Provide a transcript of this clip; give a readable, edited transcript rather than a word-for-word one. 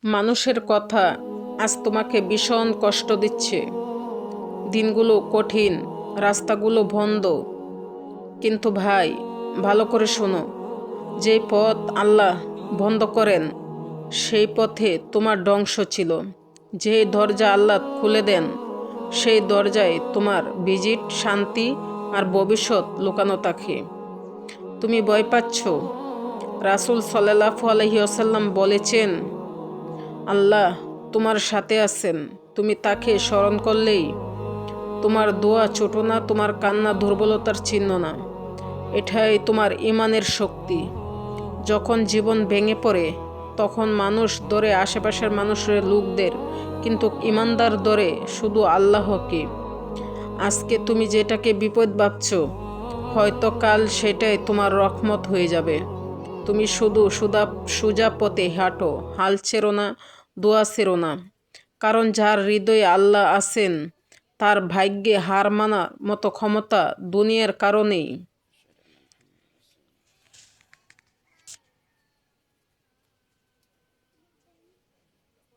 মানুষের কথা আজ তোমাকে ভীষণ কষ্ট দিচ্ছে। দিনগুলো কঠিন, রাস্তাগুলো বন্ধ। কিন্তু ভাই, ভালো করে শোনো, যে পথ আল্লাহ বন্ধ করেন সেই পথে তোমার ধ্বংস ছিল। যে দরজা আল্লাহ খুলে দেন সেই দরজায় তোমার ভিজিট, শান্তি আর ভবিষ্যৎ লুকানো থাকে। তুমি ভয় পাচ্ছ? রাসূল সাল্লাল্লাহু আলাইহি ওয়াসাল্লাম বলেছেন, আল্লাহ তোমার সাথে আছেন। তুমি তাকে স্মরণ করলেই তোমার দোয়া ছোট না, তোমার কান্না দুর্বলতার চিহ্ন না। এটাই তোমার ইমানের শক্তি। যখন জীবন ভেঙে পড়ে তখন মানুষ ধরে আশেপাশের মানুষের লোকদের, কিন্তু ইমানদার ধরে শুধু আল্লাহকে। আজকে তুমি যেটাকে বিপদ ভাবছো, হয়তো কাল সেটাই তোমার রহমত হয়ে যাবে। তুমি শুধু সোজা পথে হাঁটো, হাল ছেড়ো না, দোয়া ছেড়ো না। কারণ যার হৃদয়ে আল্লাহ আছেন তার ভাগ্যে হার মানার মতো ক্ষমতা দুনিয়ার কারণেই।